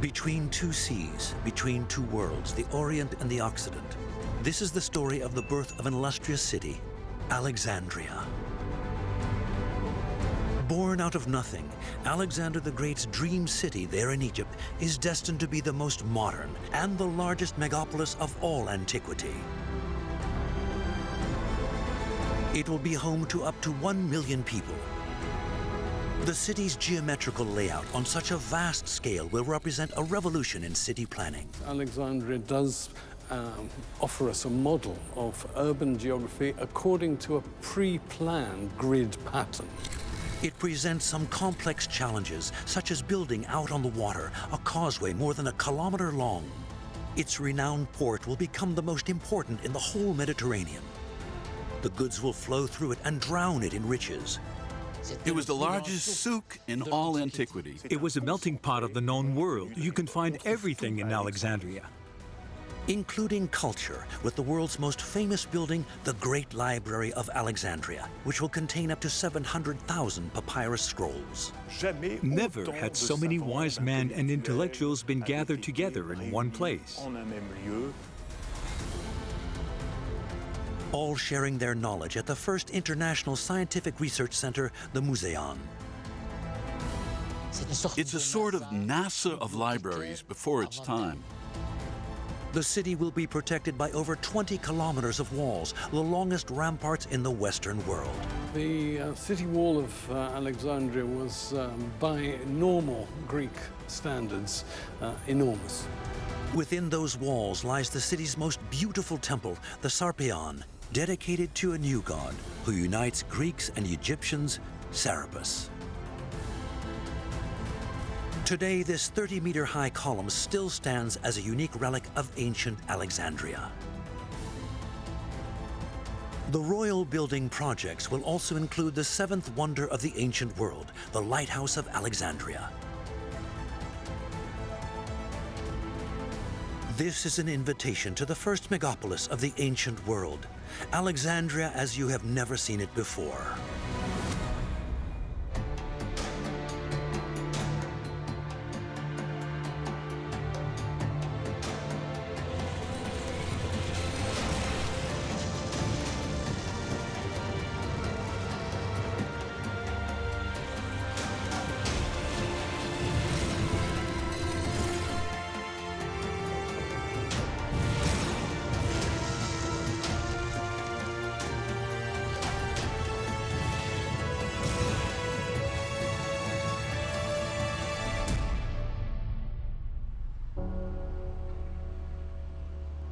Between two seas, between two worlds, the Orient and the Occident, this is the story of the birth of an illustrious city, Alexandria. Born out of nothing, Alexander the Great's dream city there in Egypt is destined to be the most modern and the largest megapolis of all antiquity. It will be home to up to 1 million people. The city's geometrical layout on such a vast scale will represent a revolution in city planning. Alexandria does offer us a model of urban geography according to a pre-planned grid pattern. It presents some complex challenges, such as building out on the water, a causeway more than 1 kilometer long. Its renowned port will become the most important in the whole Mediterranean. The goods will flow through it and drown it in riches. It was the largest souk in all antiquity. It was a melting pot of the known world. You can find everything in Alexandria. Including culture, with the world's most famous building, the Great Library of Alexandria, which will contain up to 700,000 papyrus scrolls. Never had so many wise men and intellectuals been gathered together in one place. All sharing their knowledge at the first international scientific research center, the Museon. It's a sort of NASA of libraries before its time. The city will be protected by over 20 kilometers of walls, the longest ramparts in the Western world. The city wall of Alexandria was, by normal Greek standards, enormous. Within those walls lies the city's most beautiful temple, the Sarapion, dedicated to a new god who unites Greeks and Egyptians, Sarapion. Today, this 30-meter-high column still stands as a unique relic of ancient Alexandria. The royal building projects will also include the 7th wonder of the ancient world, the Lighthouse of Alexandria. This is an invitation to the first megapolis of the ancient world, Alexandria as you have never seen it before.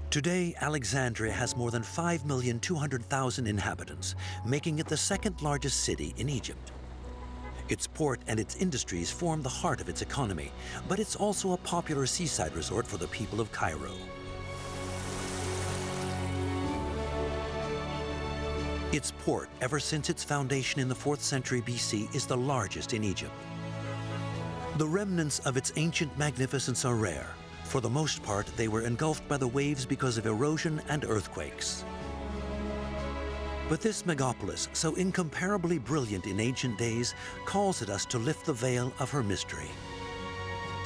Today, Alexandria has more than 5,200,000 inhabitants, making it the 2nd largest city in Egypt. Its port and its industries form the heart of its economy, but it's also a popular seaside resort for the people of Cairo. Its port, ever since its foundation in the 4th century BC, is the largest in Egypt. The remnants of its ancient magnificence are rare. For the most part, they were engulfed by the waves because of erosion and earthquakes. But this megapolis, so incomparably brilliant in ancient days, calls at us to lift the veil of her mystery.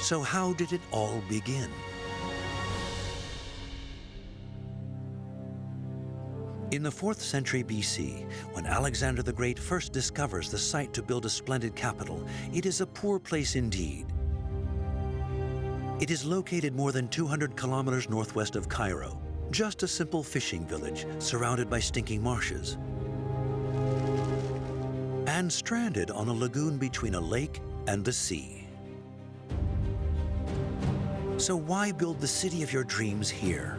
So how did it all begin? In the 4th century BC, when Alexander the Great first discovers the site to build a splendid capital, it is a poor place indeed. It is located more than 200 kilometers northwest of Cairo, just a simple fishing village surrounded by stinking marshes, and stranded on a lagoon between a lake and the sea. So why build the city of your dreams here?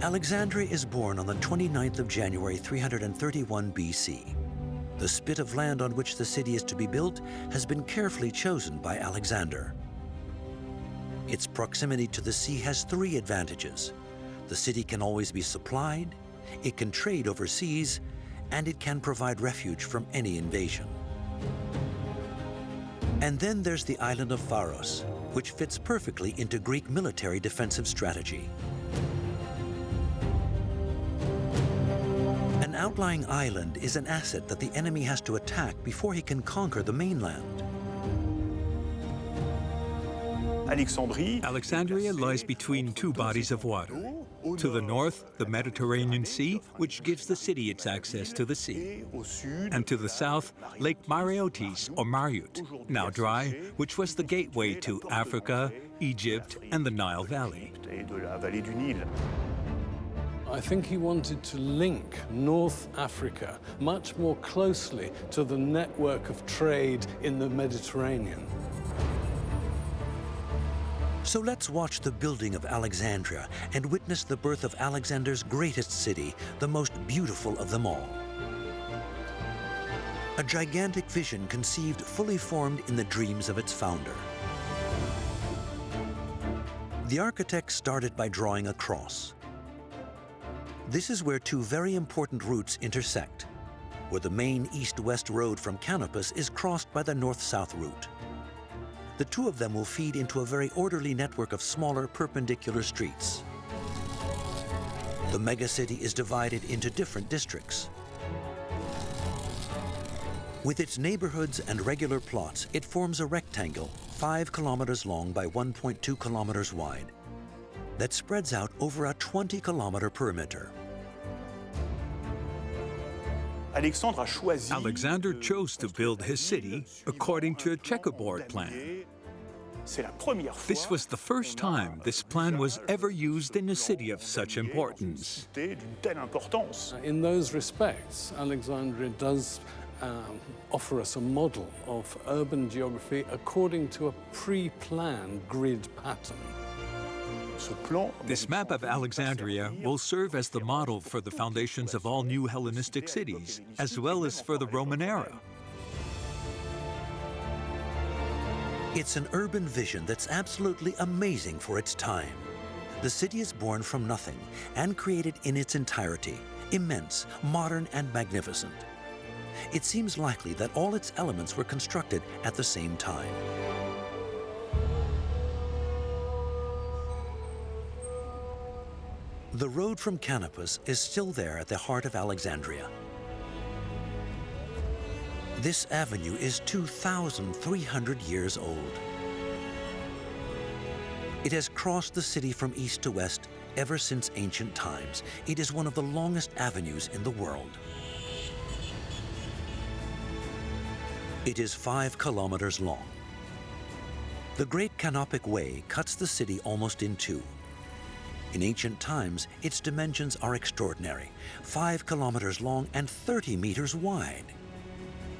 Alexandria is born on the 29th of January 331 BC. The spit of land on which the city is to be built has been carefully chosen by Alexander. Its proximity to the sea has 3 advantages. The city can always be supplied, it can trade overseas, and it can provide refuge from any invasion. And then there's the island of Faros, which fits perfectly into Greek military defensive strategy. An outlying island is an asset that the enemy has to attack before he can conquer the mainland. Alexandria lies between two bodies of water. To the north, the Mediterranean Sea, which gives the city its access to the sea. And to the south, Lake Mareotis, or Mariut, now dry, which was the gateway to Africa, Egypt, and the Nile Valley. I think he wanted to link North Africa much more closely to the network of trade in the Mediterranean. So let's watch the building of Alexandria and witness the birth of Alexander's greatest city, the most beautiful of them all. A gigantic vision conceived fully formed in the dreams of its founder. The architect started by drawing a cross. This is where two very important routes intersect, where the main east-west road from Canopus is crossed by the north-south route. The two of them will feed into a very orderly network of smaller perpendicular streets. The megacity is divided into different districts. With its neighborhoods and regular plots, it forms a rectangle 5 kilometers long by 1.2 kilometers wide that spreads out over a 20-kilometer perimeter. Alexander chose to build his city according to a checkerboard plan. This was the first time this plan was ever used in a city of such importance. In those respects, Alexandria does offer us a model of urban geography according to a pre-planned grid pattern. This map of Alexandria will serve as the model for the foundations of all new Hellenistic cities, as well as for the Roman era. It's an urban vision that's absolutely amazing for its time. The city is born from nothing and created in its entirety, immense, modern, and magnificent. It seems likely that all its elements were constructed at the same time. The road from Canopus is still there at the heart of Alexandria. This avenue is 2,300 years old. It has crossed the city from east to west ever since ancient times. It is one of the longest avenues in the world. It is 5 kilometers long. The Great Canopic Way cuts the city almost in two. In ancient times, its dimensions are extraordinary, 5 kilometers long and 30 meters wide.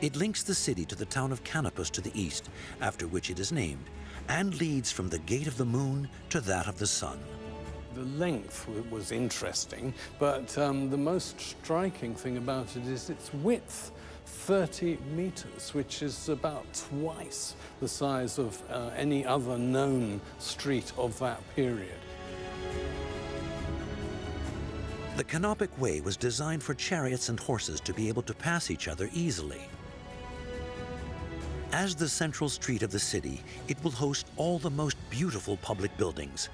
It links the city to the town of Canopus to the east, after which it is named, and leads from the Gate of the Moon to that of the Sun. The length was interesting, but the most striking thing about it is its width, 30 meters, which is about twice the size of any other known street of that period. The Canopic Way was designed for chariots and horses to be able to pass each other easily. As the central street of the city, it will host all the most beautiful public buildings.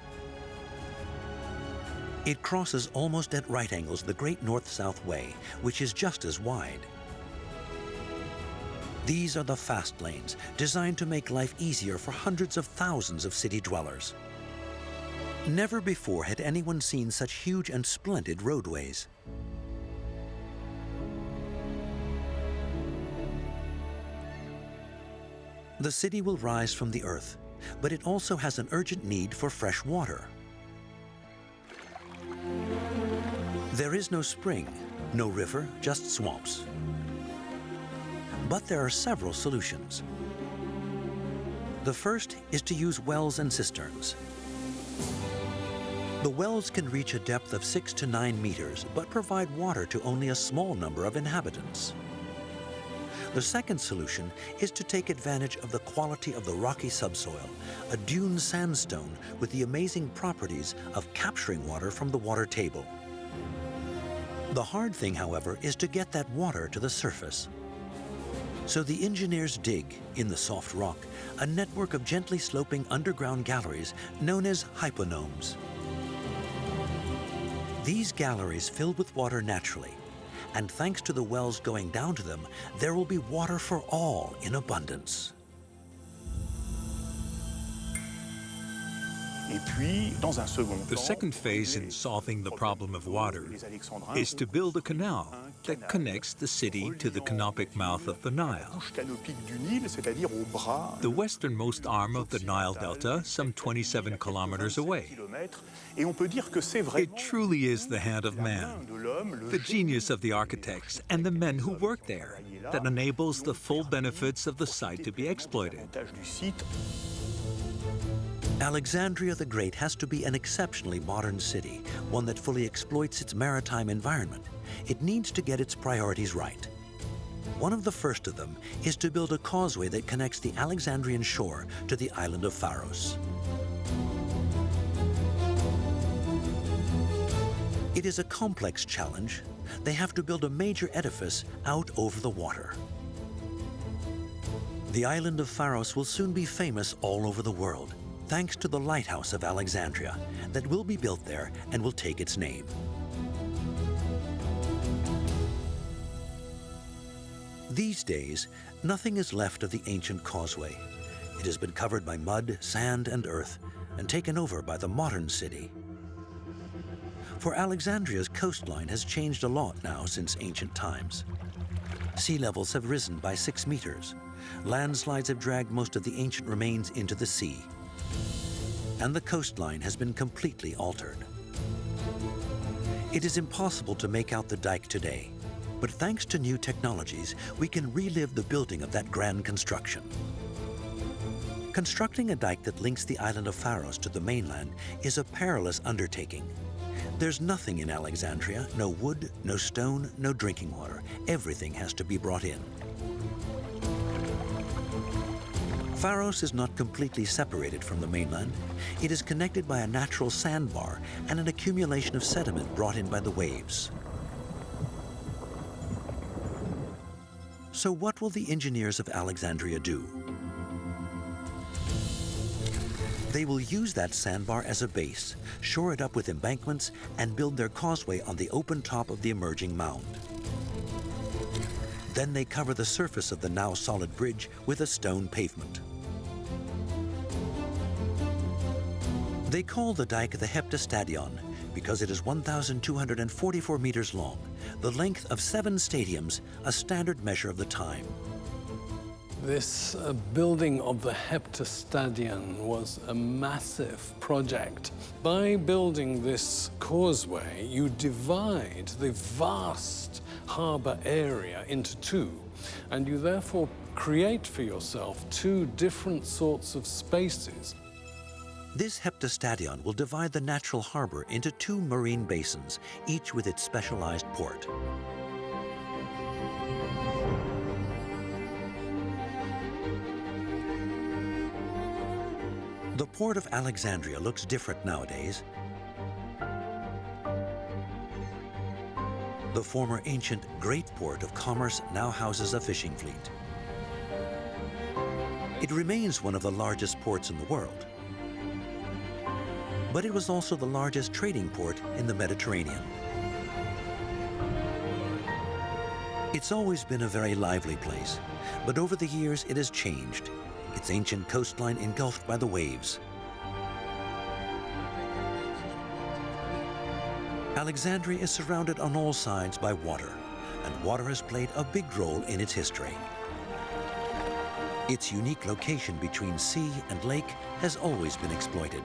It crosses almost at right angles the Great North-South Way, which is just as wide. These are the fast lanes, designed to make life easier for hundreds of thousands of city dwellers. Never before had anyone seen such huge and splendid roadways. The city will rise from the earth, but it also has an urgent need for fresh water. There is no spring, no river, just swamps. But there are several solutions. The first is to use wells and cisterns. The wells can reach a depth of 6 to 9 meters, but provide water to only a small number of inhabitants. The second solution is to take advantage of the quality of the rocky subsoil, a dune sandstone with the amazing properties of capturing water from the water table. The hard thing, however, is to get that water to the surface. So the engineers dig, in the soft rock, a network of gently sloping underground galleries known as hyponomes. These galleries fill with water naturally, and thanks to the wells going down to them, there will be water for all in abundance. The second phase in solving the problem of water is to build a canal that connects the city to the canopic mouth of the Nile. The westernmost arm of the Nile Delta, some 27 kilometers away. It truly is the hand of man, the genius of the architects and the men who work there, that enables the full benefits of the site to be exploited. Alexandria the Great has to be an exceptionally modern city, one that fully exploits its maritime environment. It needs to get its priorities right. One of the first of them is to build a causeway that connects the Alexandrian shore to the island of Pharos. It is a complex challenge. They have to build a major edifice out over the water. The island of Faros will soon be famous all over the world, thanks to the lighthouse of Alexandria that will be built there and will take its name. These days, nothing is left of the ancient causeway. It has been covered by mud, sand, and earth, and taken over by the modern city. For Alexandria's coastline has changed a lot now since ancient times. Sea levels have risen by 6 meters. Landslides have dragged most of the ancient remains into the sea. And the coastline has been completely altered. It is impossible to make out the dike today, but thanks to new technologies, we can relive the building of that grand construction. Constructing a dike that links the island of Faros to the mainland is a perilous undertaking. There's nothing in Alexandria, no wood, no stone, no drinking water. Everything has to be brought in. Faros is not completely separated from the mainland. It is connected by a natural sandbar and an accumulation of sediment brought in by the waves. So what will the engineers of Alexandria do? They will use that sandbar as a base, shore it up with embankments, and build their causeway on the open top of the emerging mound. Then they cover the surface of the now solid bridge with a stone pavement. They call the dike the Hepta Stadion because it is 1,244 meters long, the length of 7 stadiums, a standard measure of the time. This building of the Hepta Stadion was a massive project. By building this causeway, you divide the vast harbour area into 2, and you therefore create for yourself 2 different sorts of spaces. This Hepta Stadion will divide the natural harbour into 2 marine basins, each with its specialized port. The port of Alexandria looks different nowadays. The former ancient great port of commerce now houses a fishing fleet. It remains one of the largest ports in the world. But it was also the largest trading port in the Mediterranean. It's always been a very lively place, but over the years it has changed. Its ancient coastline engulfed by the waves. Alexandria is surrounded on all sides by water, and water has played a big role in its history. Its unique location between sea and lake has always been exploited.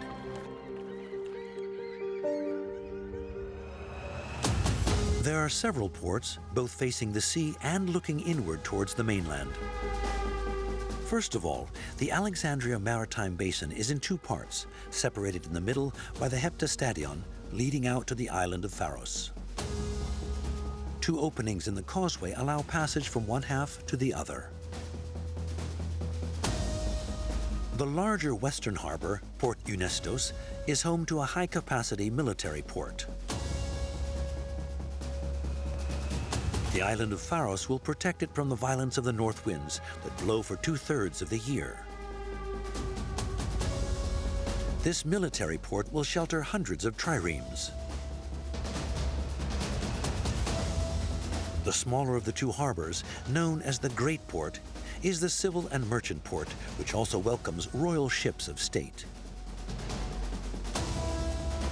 There are several ports, both facing the sea and looking inward towards the mainland. First of all, the Alexandria Maritime Basin is in 2 parts, separated in the middle by the Hepta Stadion, leading out to the island of Faros. 2 openings in the causeway allow passage from one half to the other. The larger western harbor, Port Eunestos, is home to a high-capacity military port. The island of Faros will protect it from the violence of the north winds that blow for 2/3 of the year. This military port will shelter hundreds of triremes. The smaller of the 2 harbors, known as the Great Port, is the civil and merchant port, which also welcomes royal ships of state.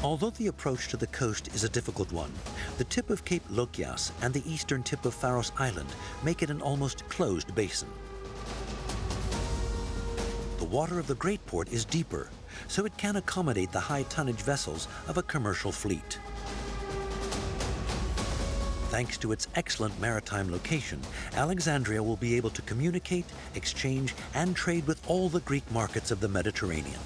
Although the approach to the coast is a difficult one, the tip of Cape Lokias and the eastern tip of Pharos Island make it an almost closed basin. The water of the Great Port is deeper, so it can accommodate the high tonnage vessels of a commercial fleet. Thanks to its excellent maritime location, Alexandria will be able to communicate, exchange, and trade with all the Greek markets of the Mediterranean.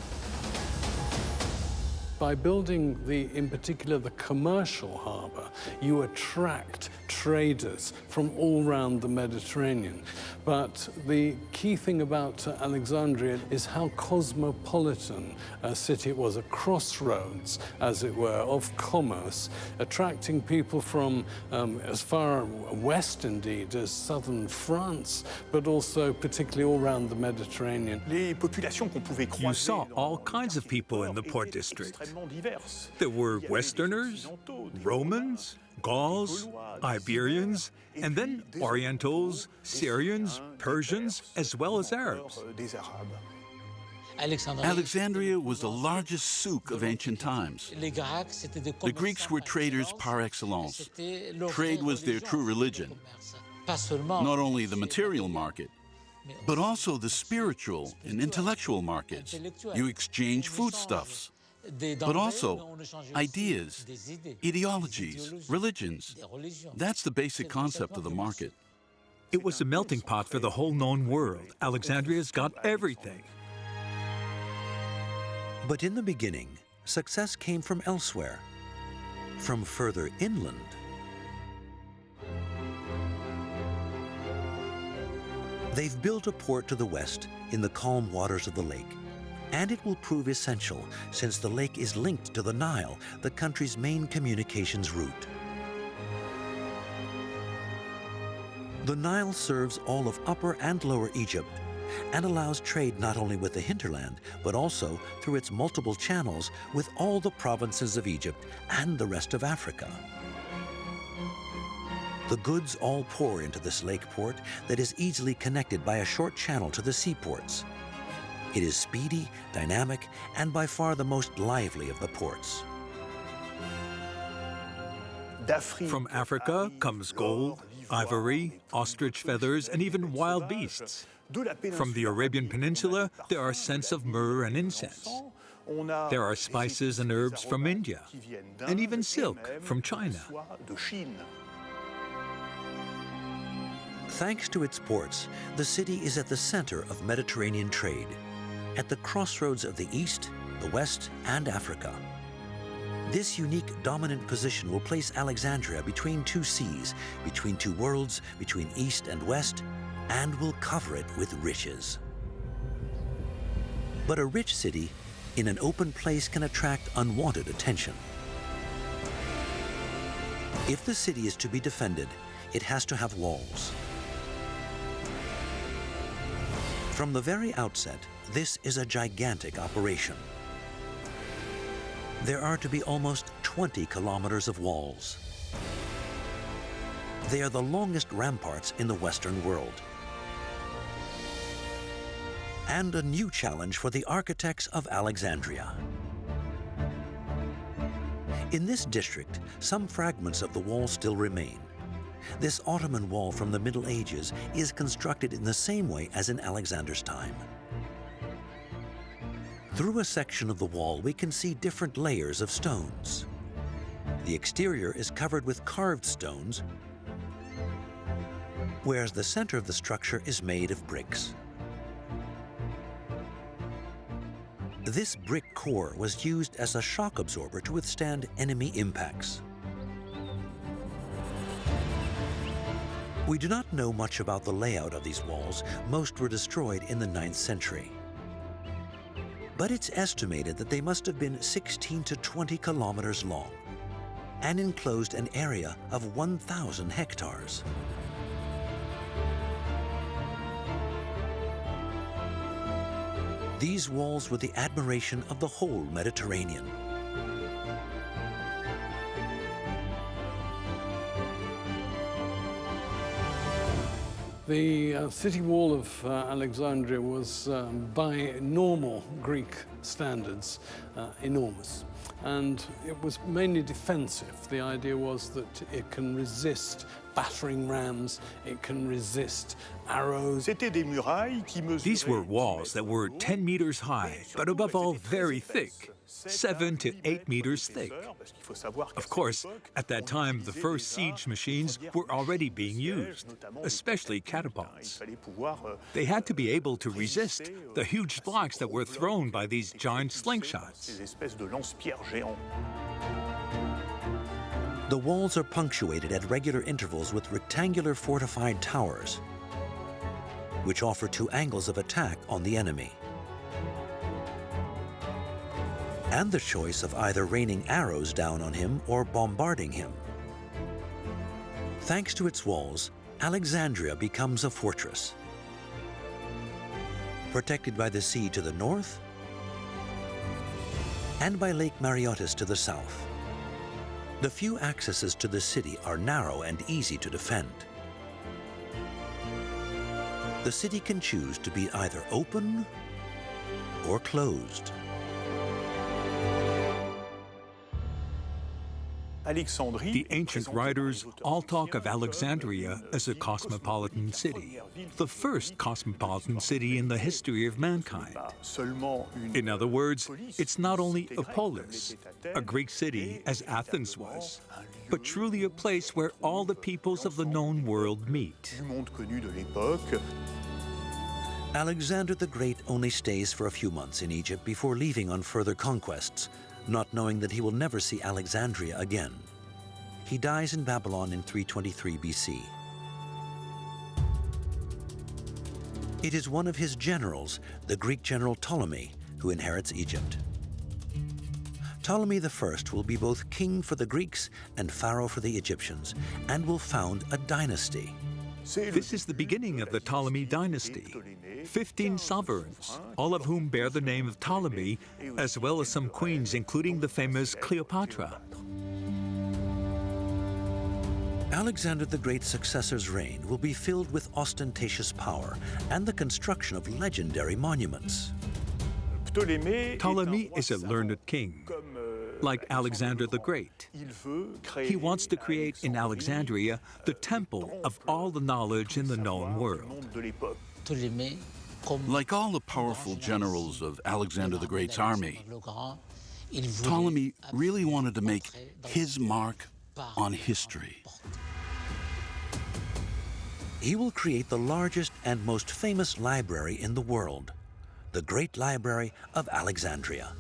By building in particular, the commercial harbour, you attract traders from all around the Mediterranean. But the key thing about Alexandria is how cosmopolitan a city it was, a crossroads, as it were, of commerce, attracting people from as far west, indeed, as southern France, but also particularly all around the Mediterranean. You saw all kinds of people in the port district. There were Westerners, Romans, Gauls, Iberians, and then Orientals, Syrians, Persians, as well as Arabs. Alexandria was the largest souk of ancient times. The Greeks were traders par excellence. Trade was their true religion. Not only the material market, but also the spiritual and intellectual markets. You exchange foodstuffs, but also ideas, ideologies, religions. That's the basic concept of the market. It was a melting pot for the whole known world. Alexandria's got everything. But in the beginning, success came from elsewhere, from further inland. They've built a port to the west in the calm waters of the lake. And it will prove essential since the lake is linked to the Nile, the country's main communications route. The Nile serves all of Upper and Lower Egypt and allows trade not only with the hinterland, but also through its multiple channels with all the provinces of Egypt and the rest of Africa. The goods all pour into this lake port that is easily connected by a short channel to the seaports. It is speedy, dynamic, and by far the most lively of the ports. From Africa comes gold, ivory, ostrich feathers, and even wild beasts. From the Arabian Peninsula, there are scents of myrrh and incense. There are spices and herbs from India, and even silk from China. Thanks to its ports, the city is at the center of Mediterranean trade, at the crossroads of the East, the West, and Africa. This unique dominant position will place Alexandria between two seas, between two worlds, between East and West, and will cover it with riches. But a rich city in an open place can attract unwanted attention. If the city is to be defended, it has to have walls. From the very outset, this is a gigantic operation. There are to be almost 20 kilometers of walls. They are the longest ramparts in the Western world. And a new challenge for the architects of Alexandria. In this district, some fragments of the wall still remain. This Ottoman wall from the Middle Ages is constructed in the same way as in Alexander's time. Through a section of the wall, we can see different layers of stones. The exterior is covered with carved stones, whereas the center of the structure is made of bricks. This brick core was used as a shock absorber to withstand enemy impacts. We do not know much about the layout of these walls. Most were destroyed in the 9th century. But it's estimated that they must have been 16 to 20 kilometers long and enclosed an area of 1,000 hectares. These walls were the admiration of the whole Mediterranean. The city wall of Alexandria was, by normal Greek standards, enormous. And it was mainly defensive. The idea was that it can resist battering rams, it can resist arrows. These were walls that were 10 meters high, but above all very thick, 7 to 8 meters thick. Of course, at that time, the first siege machines were already being used, especially catapults. They had to be able to resist the huge blocks that were thrown by these giant slingshots. The walls are punctuated at regular intervals with rectangular fortified towers, which offer two angles of attack on the enemy, and the choice of either raining arrows down on him or bombarding him. Thanks to its walls, Alexandria becomes a fortress, protected by the sea to the north and by Lake Mareotis to the south. The few accesses to the city are narrow and easy to defend. The city can choose to be either open or closed. The ancient writers all talk of Alexandria as a cosmopolitan city, the first cosmopolitan city in the history of mankind. In other words, it's not only a polis, a Greek city as Athens was, but truly a place where all the peoples of the known world meet. Alexander the Great only stays for a few months in Egypt before leaving on further conquests, not knowing that he will never see Alexandria again. He dies in Babylon in 323 BC. It is one of his generals, the Greek general Ptolemy, who inherits Egypt. Ptolemy I will be both king for the Greeks and pharaoh for the Egyptians, and will found a dynasty. This is the beginning of the Ptolemy dynasty. 15 sovereigns, all of whom bear the name of Ptolemy, as well as some queens, including the famous Cleopatra. Alexander the Great's successor's reign will be filled with ostentatious power and the construction of legendary monuments. Ptolemy is a learned king, like Alexander the Great. He wants to create in Alexandria the temple of all the knowledge in the known world. Like all the powerful generals of Alexander the Great's army, Ptolemy really wanted to make his mark on history. He will create the largest and most famous library in the world, the Great Library of Alexandria.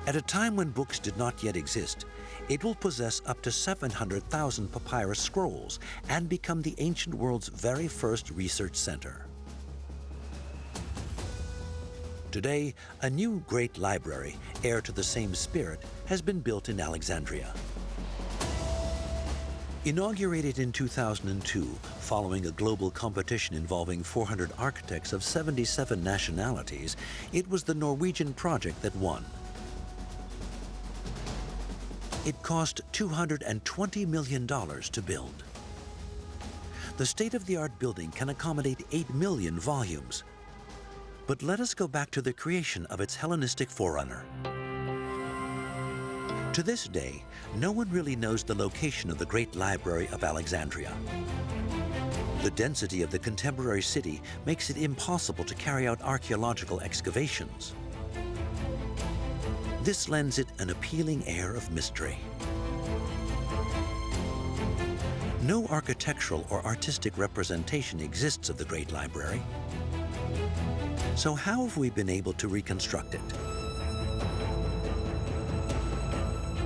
At a time when books did not yet exist, it will possess up to 700,000 papyrus scrolls and become the ancient world's very first research center. Today, a new great library, heir to the same spirit, has been built in Alexandria. Inaugurated in 2002, following a global competition involving 400 architects of 77 nationalities, it was the Norwegian project that won. It cost $220 million to build. The state-of-the-art building can accommodate 8 million volumes. But let us go back to the creation of its Hellenistic forerunner. To this day, no one really knows the location of the Great Library of Alexandria. The density of the contemporary city makes it impossible to carry out archaeological excavations. This lends it an appealing air of mystery. No architectural or artistic representation exists of the Great Library. So how have we been able to reconstruct it?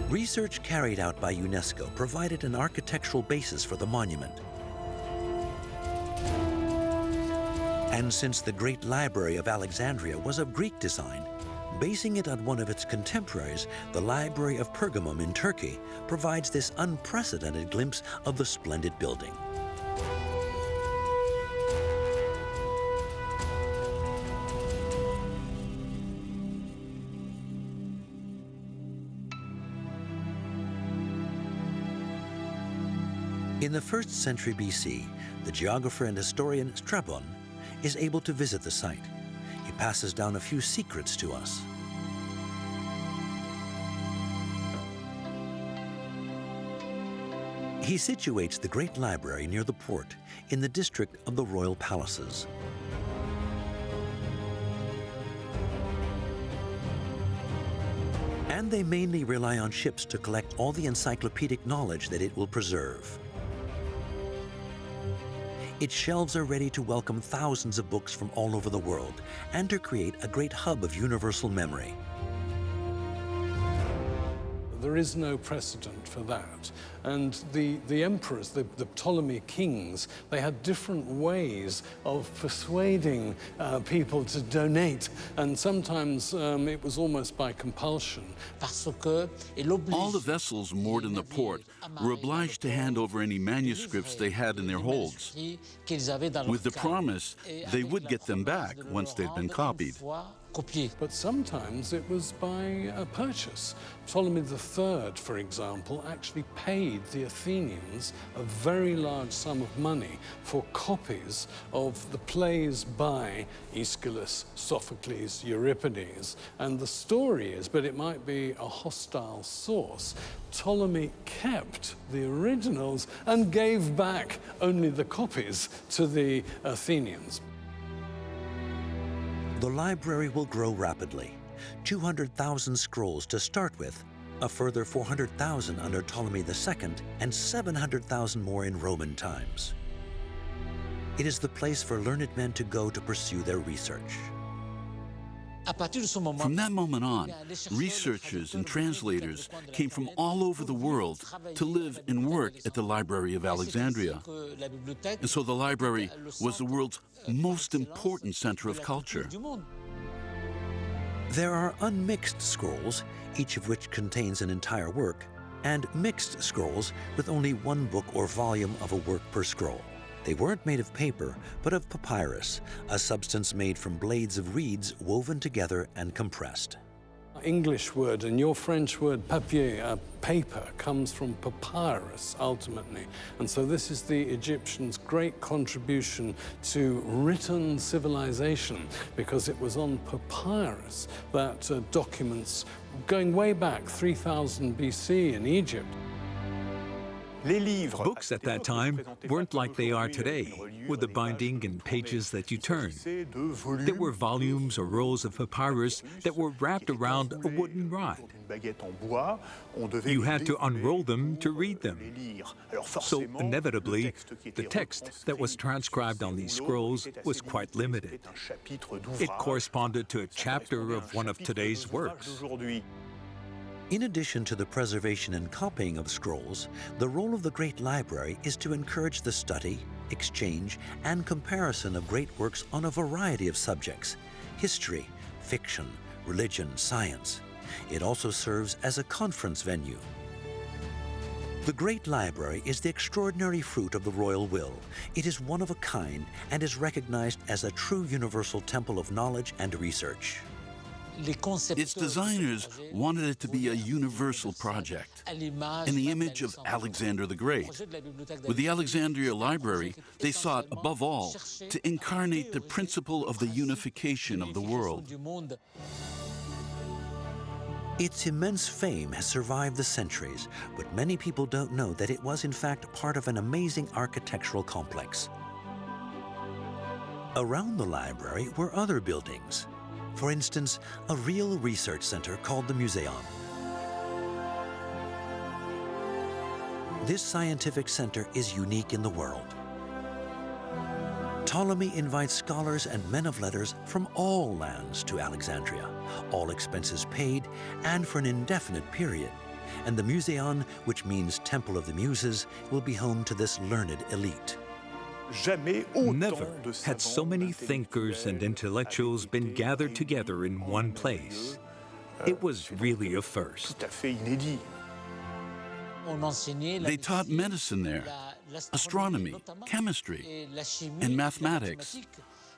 Research carried out by UNESCO provided an architectural basis for the monument. And since the Great Library of Alexandria was of Greek design, basing it on one of its contemporaries, the Library of Pergamum in Turkey, provides this unprecedented glimpse of the splendid building. In the 1st century BC, the geographer and historian Strabon is able to visit the site. He passes down a few secrets to us. He situates the Great Library near the port in the district of the royal palaces. And they mainly rely on ships to collect all the encyclopedic knowledge that it will preserve. Its shelves are ready to welcome thousands of books from all over the world and to create a great hub of universal memory. There is no precedent for that. And the emperors, the Ptolemy kings, they had different ways of persuading people to donate. And sometimes it was almost by compulsion. All the vessels moored in the port were obliged to hand over any manuscripts they had in their holds, with the promise they would get them back once they'd been copied. But sometimes it was by a purchase. Ptolemy III, for example, actually paid the Athenians a very large sum of money for copies of the plays by Aeschylus, Sophocles, Euripides. And the story is, but it might be a hostile source, Ptolemy kept the originals and gave back only the copies to the Athenians. The library will grow rapidly. 200,000 scrolls to start with, a further 400,000 under Ptolemy II, and 700,000 more in Roman times. It is the place for learned men to go to pursue their research. From that moment on, researchers and translators came from all over the world to live and work at the Library of Alexandria. And so the library was the world's most important center of culture. There are unmixed scrolls, each of which contains an entire work, and mixed scrolls with only one book or volume of a work per scroll. They weren't made of paper, but of papyrus, a substance made from blades of reeds woven together and compressed. English word and your French word papier, paper, comes from papyrus ultimately. And so this is the Egyptians' great contribution to written civilization, because it was on papyrus that documents going way back 3000 BC in Egypt. Books at that time weren't like they are today, with the binding and pages that you turn. There were volumes or rolls of papyrus that were wrapped around a wooden rod. You had to unroll them to read them. So inevitably, the text that was transcribed on these scrolls was quite limited. It corresponded to a chapter of one of today's works. In addition to the preservation and copying of scrolls, the role of the Great Library is to encourage the study, exchange, and comparison of great works on a variety of subjects: history, fiction, religion, science. It also serves as a conference venue. The Great Library is the extraordinary fruit of the royal will. It is one of a kind and is recognized as a true universal temple of knowledge and research. Its designers wanted it to be a universal project, in the image of Alexander the Great. With the Alexandria Library, they sought, above all, to incarnate the principle of the unification of the world. Its immense fame has survived the centuries, but many people don't know that it was in fact part of an amazing architectural complex. Around the library were other buildings. For instance, a real research center called the Museon. This scientific center is unique in the world. Ptolemy invites scholars and men of letters from all lands to Alexandria, all expenses paid and for an indefinite period. And the Museon, which means Temple of the Muses, will be home to this learned elite. Never had so many thinkers and intellectuals been gathered together in one place. It was really a first. They taught medicine there, astronomy, chemistry, and mathematics,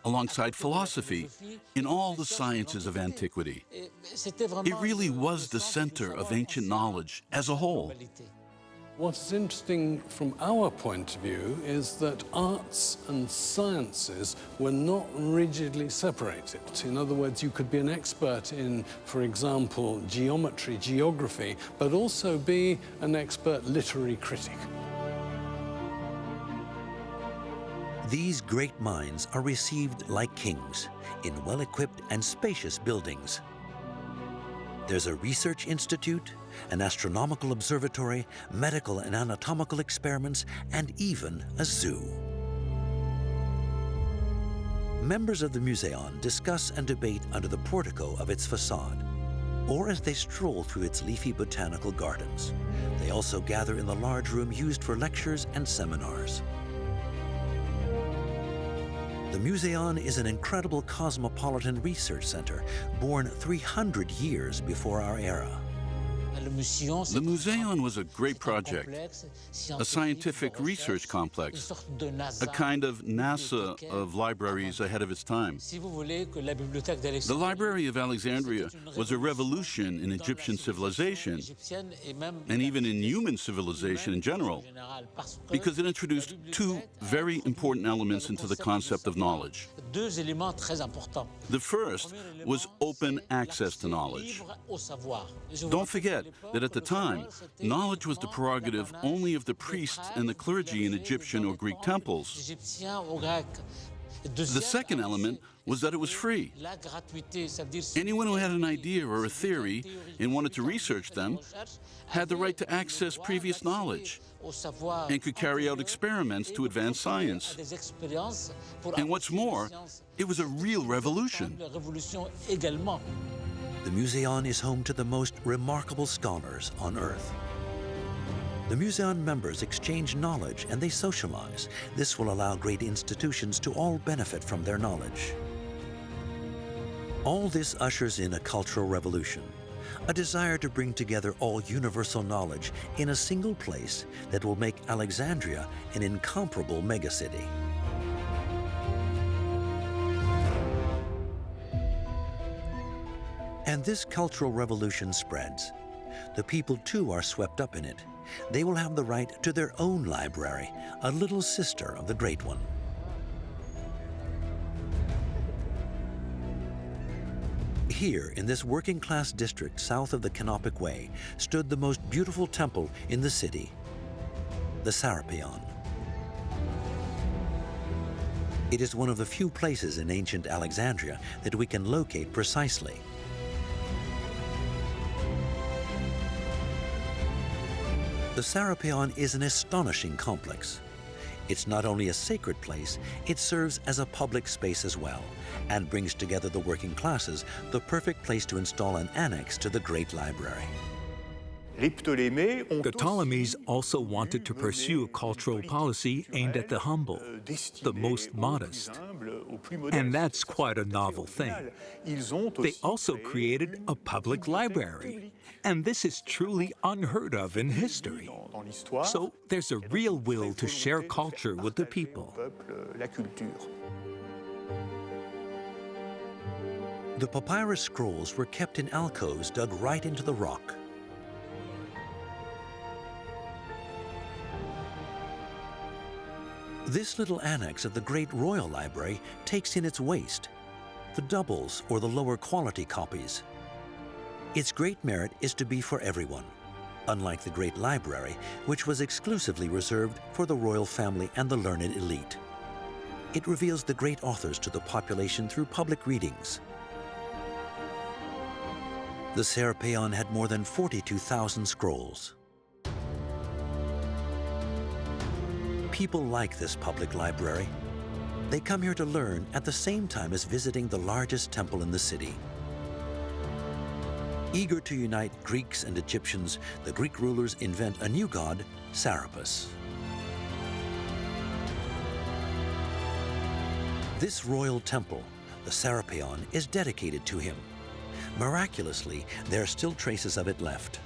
alongside philosophy in all the sciences of antiquity. It really was the center of ancient knowledge as a whole. What's interesting from our point of view is that arts and sciences were not rigidly separated. In other words, you could be an expert in, for example, geometry, geography, but also be an expert literary critic. These great minds are received like kings in well-equipped and spacious buildings. There's a research institute, an astronomical observatory, medical and anatomical experiments, and even a zoo. Members of the Museon discuss and debate under the portico of its facade, or as they stroll through its leafy botanical gardens. They also gather in the large room used for lectures and seminars. The Museon is an incredible cosmopolitan research center born 300 years before our era. The Museon was a great project, a scientific research complex, a kind of NASA of libraries ahead of its time. The Library of Alexandria was a revolution in Egyptian civilization, and even in human civilization in general, because it introduced two very important elements into the concept of knowledge. The first was open access to knowledge. Don't forget that at the time, knowledge was the prerogative only of the priests and the clergy in Egyptian or Greek temples. The second element was that it was free. Anyone who had an idea or a theory and wanted to research them had the right to access previous knowledge and could carry out experiments to advance science. And what's more, it was a real revolution. The Museon is home to the most remarkable scholars on Earth. The Museon members exchange knowledge and they socialize. This will allow great institutions to all benefit from their knowledge. All this ushers in a cultural revolution, a desire to bring together all universal knowledge in a single place that will make Alexandria an incomparable megacity. And this cultural revolution spreads. The people too are swept up in it. They will have the right to their own library, a little sister of the great one. Here, in this working-class district south of the Canopic Way, stood the most beautiful temple in the city, the Sarapion. It is one of the few places in ancient Alexandria that we can locate precisely. The Sarapion is an astonishing complex. It's not only a sacred place, it serves as a public space as well, and brings together the working classes, the perfect place to install an annex to the great library. The Ptolemies also wanted to pursue a cultural policy aimed at the humble, the most modest. And that's quite a novel thing. They also created a public library, and this is truly unheard of in history. So there's a real will to share culture with the people. The papyrus scrolls were kept in alcoves dug right into the rock. This little annex of the Great Royal Library takes in its waste, the doubles or the lower quality copies. Its great merit is to be for everyone, unlike the Great Library, which was exclusively reserved for the royal family and the learned elite. It reveals the great authors to the population through public readings. The Sarapion had more than 42,000 scrolls. People like this public library. They come here to learn at the same time as visiting the largest temple in the city. Eager to unite Greeks and Egyptians, the Greek rulers invent a new god, Sarapion. This royal temple, the Sarapion, is dedicated to him. Miraculously, there are still traces of it left.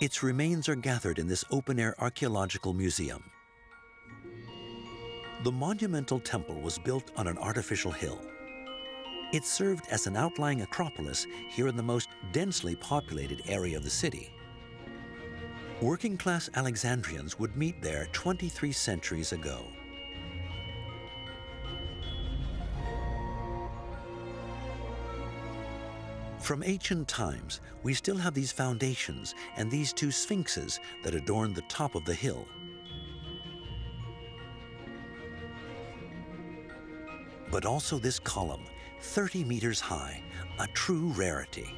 Its remains are gathered in this open-air archaeological museum. The monumental temple was built on an artificial hill. It served as an outlying acropolis here in the most densely populated area of the city. Working-class Alexandrians would meet there 23 centuries ago. From ancient times, we still have these foundations and these two sphinxes that adorn the top of the hill. but also this column, 30 meters high, a true rarity.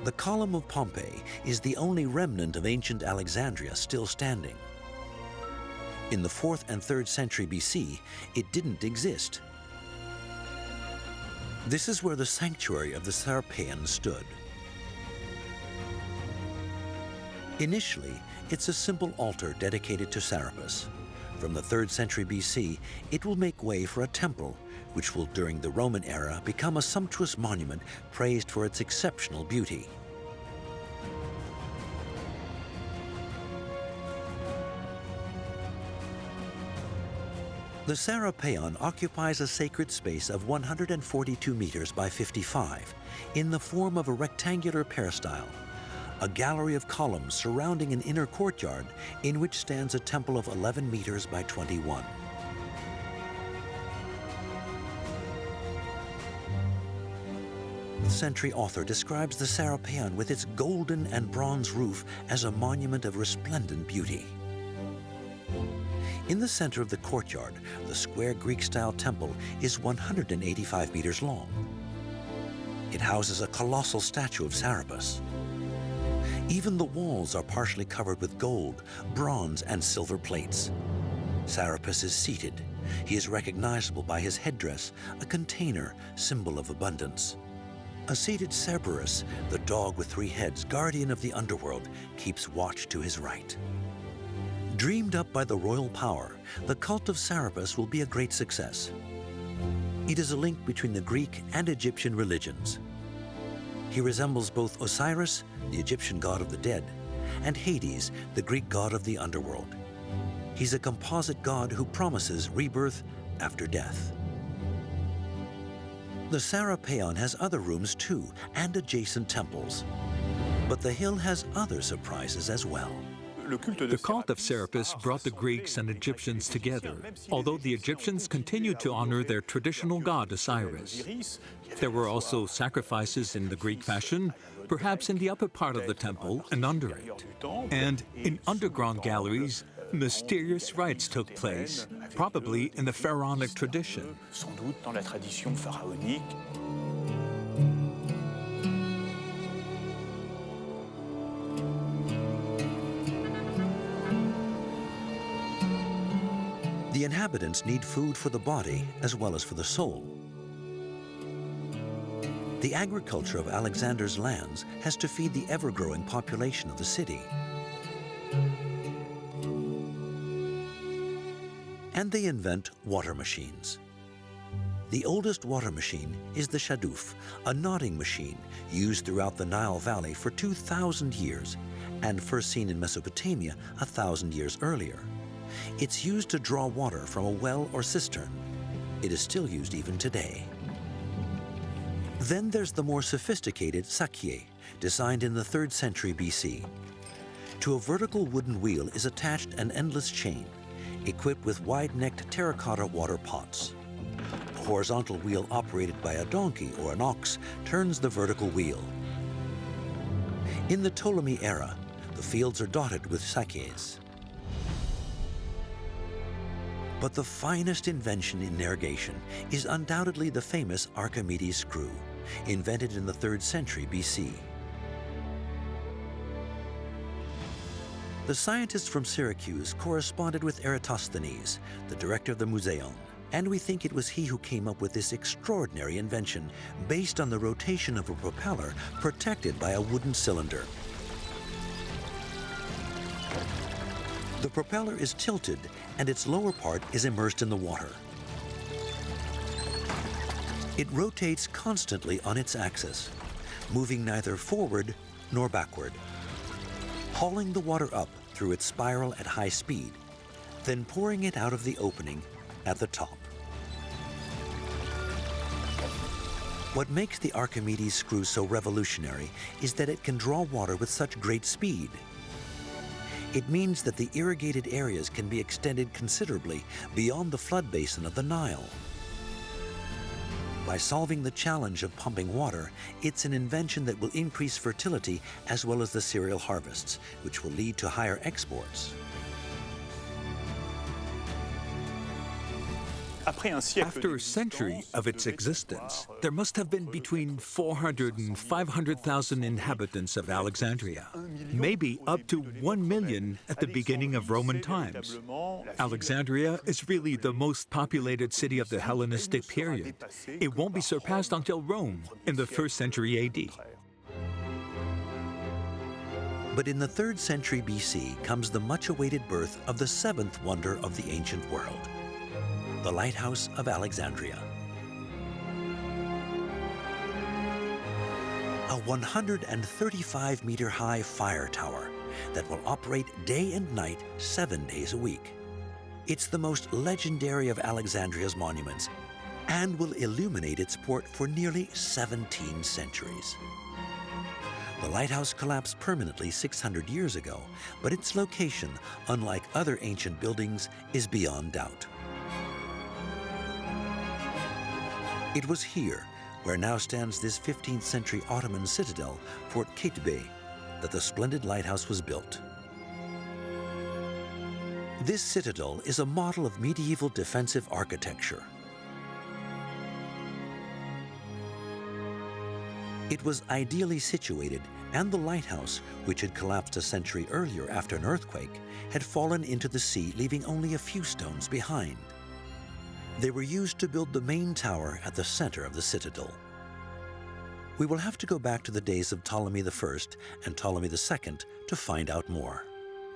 The column of Pompeii is the only remnant of ancient Alexandria still standing. In the 4th and 3rd century BC, it didn't exist. This is where the sanctuary of the Sarapion stood. Initially, it's a simple altar dedicated to Serapis. From the 3rd century BC, it will make way for a temple, which will during the Roman era become a sumptuous monument praised for its exceptional beauty. The Sarapion occupies a sacred space of 142 meters by 55 in the form of a rectangular peristyle, a gallery of columns surrounding an inner courtyard in which stands a temple of 11 meters by 21. The 12th century author describes the Sarapion with its golden and bronze roof as a monument of resplendent beauty. In the center of the courtyard, the square Greek-style temple is 185 meters long. It houses a colossal statue of Serapis. Even the walls are partially covered with gold, bronze, and silver plates. Serapis is seated. He is recognizable by his headdress, a container, symbol of abundance. A seated Cerberus, the dog with 3 heads, guardian of the underworld, keeps watch to his right. Dreamed up by the royal power, the cult of Serapis will be a great success. It is a link between the Greek and Egyptian religions. He resembles both Osiris, the Egyptian god of the dead, and Hades, the Greek god of the underworld. He's a composite god who promises rebirth after death. The Sarapion has other rooms too, and adjacent temples. But the hill has other surprises as well. The cult of Serapis brought the Greeks and Egyptians together, although the Egyptians continued to honor their traditional god Osiris. There were also sacrifices in the Greek fashion, perhaps in the upper part of the temple and under it. And in underground galleries, mysterious rites took place, probably in the pharaonic tradition. The inhabitants need food for the body as well as for the soul. The agriculture of Alexander's lands has to feed the ever-growing population of the city. And they invent water machines. The oldest water machine is the shadouf, a nodding machine used throughout the Nile Valley for 2,000 years and first seen in Mesopotamia 1,000 years earlier. It's used to draw water from a well or cistern. It is still used even today. Then there's the more sophisticated sakié, designed in the 3rd century BC. To a vertical wooden wheel is attached an endless chain, equipped with wide-necked terracotta water pots. A horizontal wheel operated by a donkey or an ox turns the vertical wheel. In the Ptolemy era, the fields are dotted with sakiés. But the finest invention in irrigation is undoubtedly the famous Archimedes screw, invented in the 3rd century BC. The scientists from Syracuse corresponded with Eratosthenes, the director of the Museon, and we think it was he who came up with this extraordinary invention based on the rotation of a propeller protected by a wooden cylinder. The propeller is tilted and its lower part is immersed in the water. It rotates constantly on its axis, moving neither forward nor backward, hauling the water up through its spiral at high speed, then pouring it out of the opening at the top. What makes the Archimedes screw so revolutionary is that it can draw water with such great speed. It means that the irrigated areas can be extended considerably beyond the flood basin of the Nile. By solving the challenge of pumping water, it's an invention that will increase fertility as well as the cereal harvests, which will lead to higher exports. After a century of its existence, there must have been between 400 and 500,000 inhabitants of Alexandria, maybe up to 1 million at the beginning of Roman times. Alexandria is really the most populated city of the Hellenistic period. It won't be surpassed until Rome in the 1st century AD. But in the 3rd century BC comes the much-awaited birth of the 7th wonder of the ancient world, the Lighthouse of Alexandria. A 135-meter-high fire tower that will operate day and night 7 days a week. It's the most legendary of Alexandria's monuments and will illuminate its port for nearly 17 centuries. The lighthouse collapsed permanently 600 years ago, but its location, unlike other ancient buildings, is beyond doubt. It was here, where now stands this 15th century Ottoman citadel, Fort Ketebe, that the splendid lighthouse was built. This citadel is a model of medieval defensive architecture. It was ideally situated, and the lighthouse, which had collapsed a century earlier after an earthquake, had fallen into the sea, leaving only a few stones behind. They were used to build the main tower at the center of the citadel. We will have to go back to the days of Ptolemy I and Ptolemy II to find out more.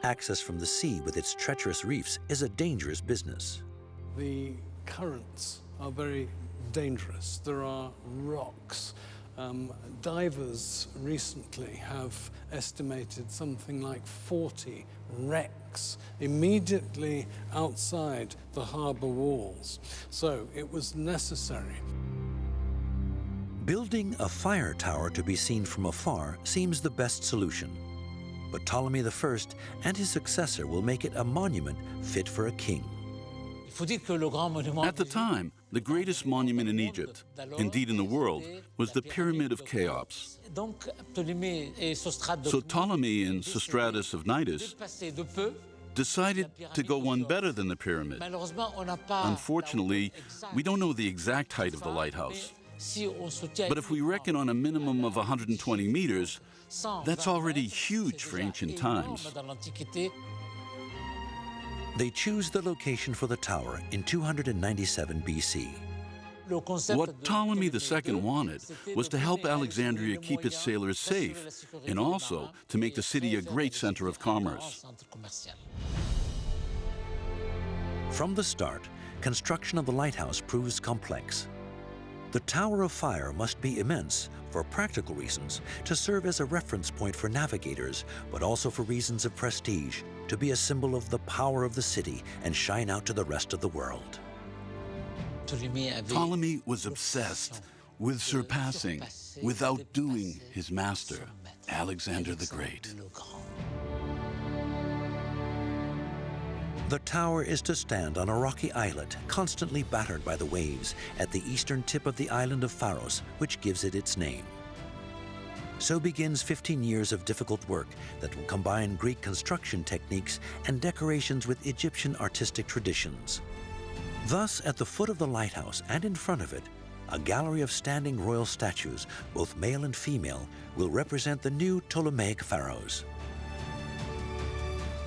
Access from the sea with its treacherous reefs is a dangerous business. The currents are very dangerous. There are rocks. Divers recently have estimated something like 40 wrecks immediately outside the harbor walls. So it was necessary. Building a fire tower to be seen from afar seems the best solution. But Ptolemy I and his successor will make it a monument fit for a king. At the time, the greatest monument in Egypt, indeed in the world, was the Pyramid of Cheops. So Ptolemy and Sostratus of Cnidus decided to go one better than the pyramid. Unfortunately, we don't know the exact height of the lighthouse. But if we reckon on a minimum of 120 meters, that's already huge for ancient times. They choose the location for the tower in 297 BC. What Ptolemy II wanted was to help Alexandria keep its sailors safe and also to make the city a great center of commerce. From the start, construction of the lighthouse proves complex. The Tower of Fire must be immense for practical reasons, to serve as a reference point for navigators, but also for reasons of prestige, to be a symbol of the power of the city and shine out to the rest of the world. Ptolemy was obsessed with surpassing, with outdoing his master, Alexander the Great. The tower is to stand on a rocky islet, constantly battered by the waves, at the eastern tip of the island of Pharos, which gives it its name. So begins 15 years of difficult work that will combine Greek construction techniques and decorations with Egyptian artistic traditions. Thus, at the foot of the lighthouse and in front of it, a gallery of standing royal statues, both male and female, will represent the new Ptolemaic pharaohs.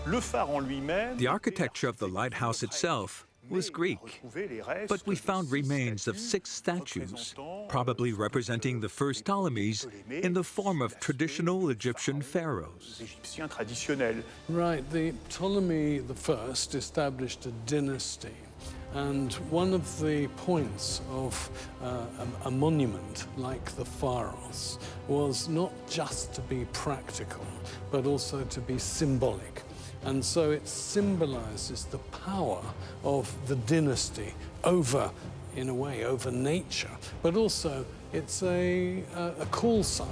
The architecture of the lighthouse itself was Greek, but we found remains of 6 statues, probably representing the first Ptolemies in the form of traditional Egyptian pharaohs. Right, the Ptolemy I established a dynasty, and one of the points of a monument like the Pharos was not just to be practical, but also to be symbolic. And so it symbolizes the power of the dynasty over, in a way, over nature, but also it's a call sign.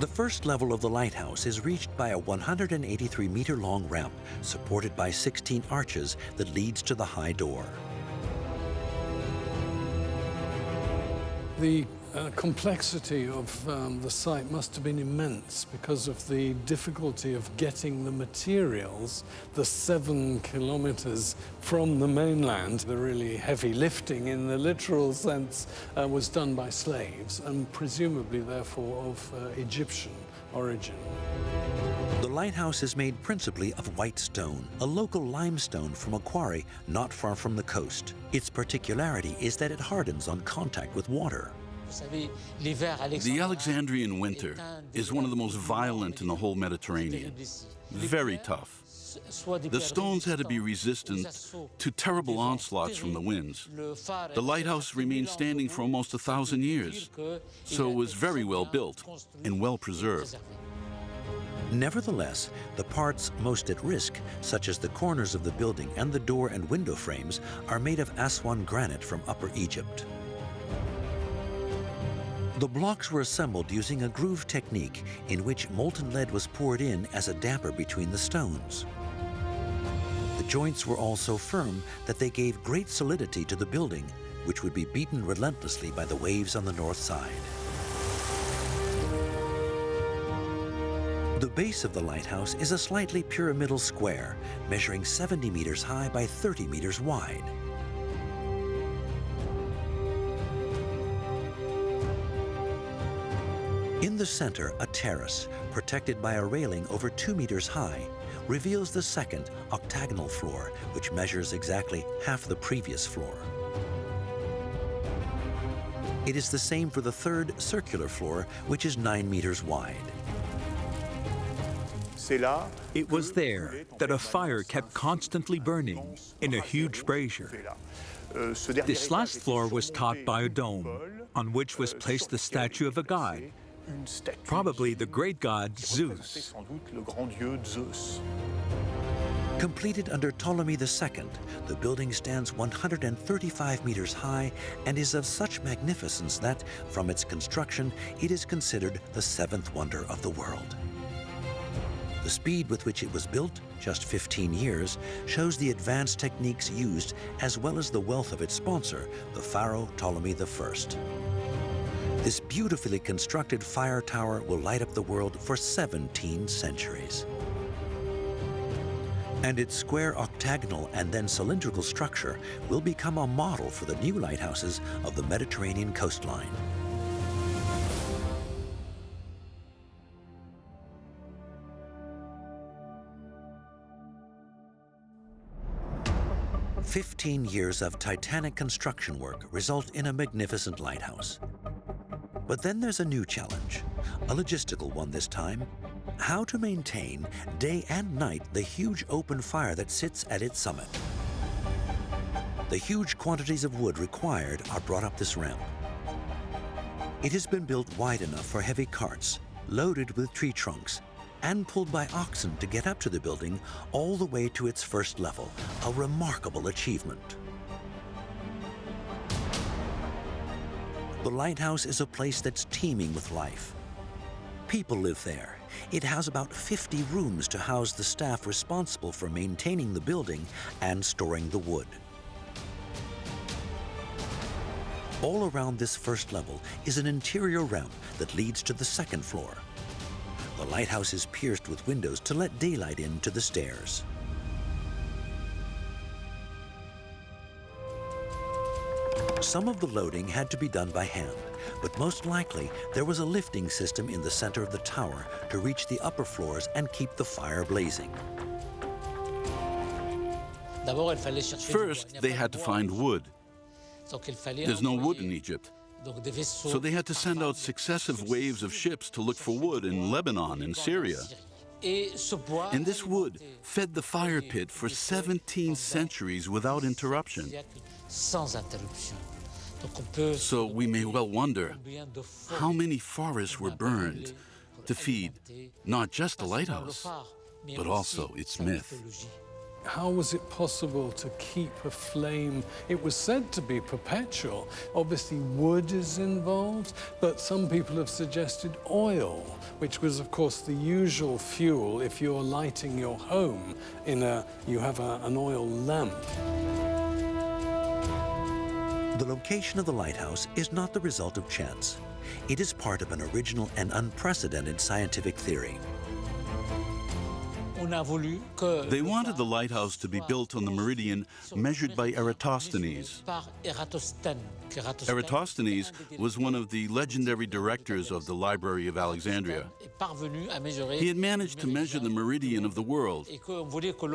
The first level of the lighthouse is reached by a 183-meter-long ramp supported by 16 arches that leads to the high door. The Complexity of the site must have been immense because of the difficulty of getting the materials the 7 kilometers from the mainland. The really heavy lifting in the literal sense was done by slaves and presumably therefore of Egyptian origin. The lighthouse is made principally of white stone, a local limestone from a quarry not far from the coast. Its particularity is that it hardens on contact with water. The Alexandrian winter is one of the most violent in the whole Mediterranean. Very tough. The stones had to be resistant to terrible onslaughts from the winds. The lighthouse remained standing for almost 1,000 years, so it was very well built and well preserved. Nevertheless, the parts most at risk, such as the corners of the building and the door and window frames, are made of Aswan granite from Upper Egypt. The blocks were assembled using a groove technique in which molten lead was poured in as a damper between the stones. The joints were all so firm that they gave great solidity to the building, which would be beaten relentlessly by the waves on the north side. The base of the lighthouse is a slightly pyramidal square, measuring 70 meters high by 30 meters wide. In the center, a terrace, protected by a railing over 2 meters high, reveals the second, octagonal floor, which measures exactly half the previous floor. It is the same for the third, circular floor, which is 9 meters wide. It was there that a fire kept constantly burning in a huge brazier. This last floor was topped by a dome, on which was placed the statue of a god, probably the great god Zeus. Completed under Ptolemy II, the building stands 135 meters high and is of such magnificence that, from its construction, it is considered the 7th wonder of the world. The speed with which it was built, just 15 years, shows the advanced techniques used as well as the wealth of its sponsor, the Pharaoh Ptolemy I. This beautifully constructed fire tower will light up the world for 17 centuries. And its square octagonal and then cylindrical structure will become a model for the new lighthouses of the Mediterranean coastline. "15 years of titanic construction work result in a magnificent lighthouse. But then there's a new challenge, a logistical one this time: how to maintain day and night the huge open fire that sits at its summit. The huge quantities of wood required are brought up this ramp. It has been built wide enough for heavy carts, loaded with tree trunks, and pulled by oxen to get up to the building all the way to its first level, a remarkable achievement. The lighthouse is a place that's teeming with life. People live there. It has about 50 rooms to house the staff responsible for maintaining the building and storing the wood. All around this first level is an interior ramp that leads to the second floor. The lighthouse is pierced with windows to let daylight in to the stairs. Some of the loading had to be done by hand, but most likely there was a lifting system in the center of the tower to reach the upper floors and keep the fire blazing. First, they had to find wood. There's no wood in Egypt. So they had to send out successive waves of ships to look for wood in Lebanon and Syria. And this wood fed the fire pit for 17 centuries without interruption. So we may well wonder how many forests were burned to feed not just the lighthouse, but also its myth. How was it possible to keep a flame? It was said to be perpetual. Obviously, wood is involved, but some people have suggested oil, which was, of course, the usual fuel if you're lighting your home you have an oil lamp. The location of the lighthouse is not the result of chance. it is part of an original and unprecedented scientific theory. They wanted the lighthouse to be built on the meridian measured by Eratosthenes. Eratosthenes was one of the legendary directors of the Library of Alexandria. He had managed to measure the meridian of the world,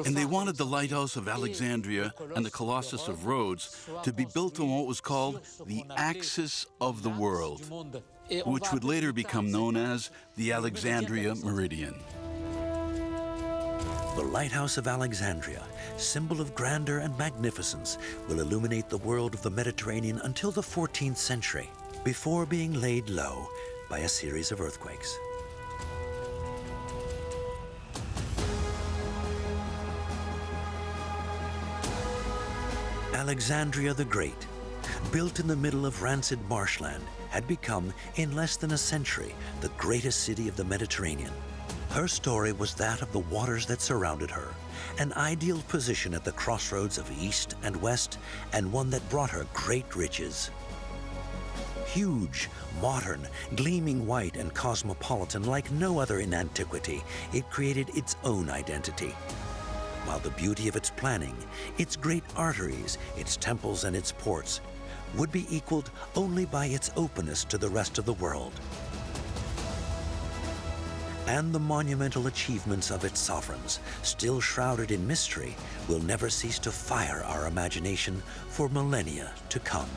and they wanted the lighthouse of Alexandria and the Colossus of Rhodes to be built on what was called the axis of the world, which would later become known as the Alexandria Meridian. The Lighthouse of Alexandria, symbol of grandeur and magnificence, will illuminate the world of the Mediterranean until the 14th century, before being laid low by a series of earthquakes. Alexandria the Great, built in the middle of rancid marshland, had become, in less than a century, the greatest city of the Mediterranean. Her story was that of the waters that surrounded her, an ideal position at the crossroads of East and West, and one that brought her great riches. Huge, modern, gleaming white and cosmopolitan like no other in antiquity, it created its own identity. While the beauty of its planning, its great arteries, its temples and its ports, would be equaled only by its openness to the rest of the world. And the monumental achievements of its sovereigns, still shrouded in mystery, will never cease to fire our imagination for millennia to come.